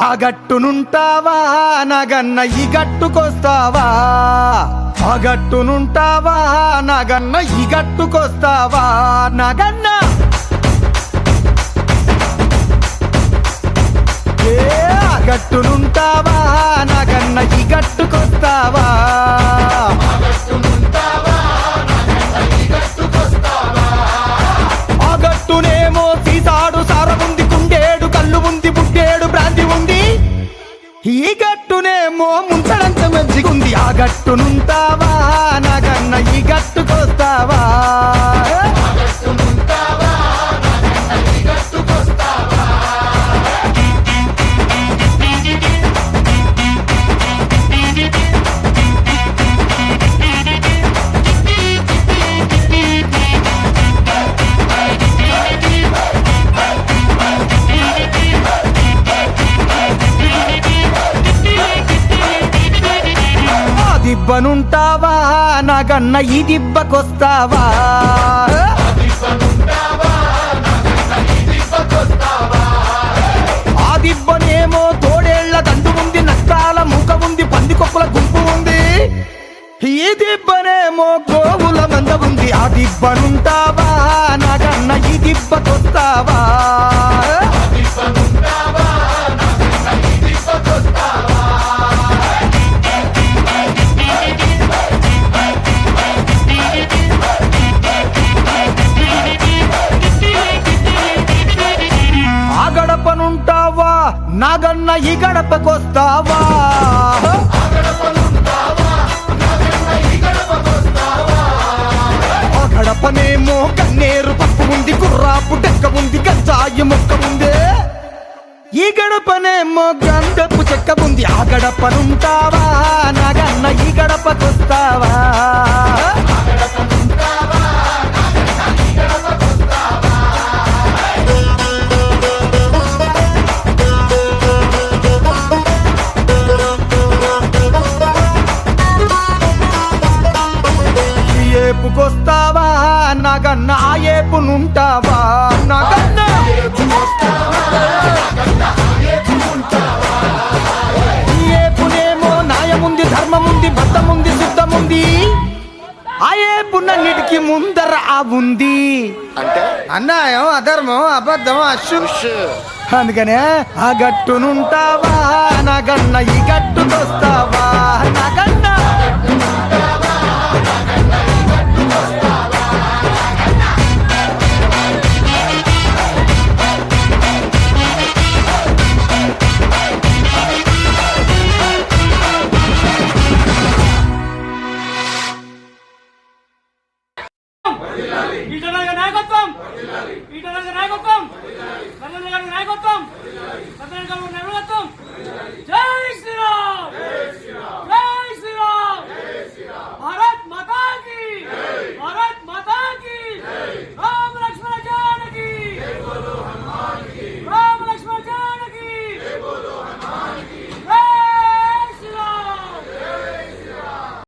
ఆ గట్టునుంటావా నాగన్న ఈ గట్టుకొస్తావా, ఆ గట్టునుంటావా నాగన్న ఈ గట్టుకొస్తావా నాగన్న. ఆ గట్టునుంటావా నాగన్న ఈ గట్టుకొస్తావా, ఆ గట్టునేమో సీసాడు సారముంది కుండేడు కళ్ళు ఉంది బుడ్డేడు బ్రాంతి ఉంది, ఈ గట్టునేమో ముంచడంత మంచిగుంది. ఆ గట్టునుంటావా నాగన్న ఈ గట్టుకొస్తావా, దిబ్బనుంటావా నాగన్న ఈ దిబ్బకొస్తావా, ఆ దిబ్బనేమో తోడేళ్ల దండు ఉంది నష్టాల మూక ఉంది పందికొక్కుల గుంపు ఉంది, ఈ దిబ్బనేమో గోవుల మంద ఉంది. ఆ దిబ్బనుంటావా నాగన్న ఈ దిబ్బకొస్తావా, గడపనుంటావా నాగన్న ఈ గడపకొస్తావా, ఆ గడపనేమో కన్నేరు పప్పు ఉంది కుర్రాపు టెక్క ఉంది గంజాయి ముక్క ఉంది, ఈ గడపనేమో గంధపు చెక్క ఉంది. ఆ గడపనుంటావా నాగన్న ఈ గడపకొస్తావా, ఏపుకొస్తావా నాగన్న ఆ ఏపునుంటావా నాగన్న, ఈ ఏపునేమో న్యాయముంది ధర్మముంది బద్ధముంది శుద్ధముంది, ఆ ఏపునన్నిటికీ ముందర ఆ ఉంది అంటే అన్యాయం అధర్మం అబద్ధం అశు, అందుకనే ఆ గట్టునుంటావా నాగన్న ఈ గట్టుకొస్తావా నాగన్న. నాయకత్వం నాయకత్వం నాయకత్వం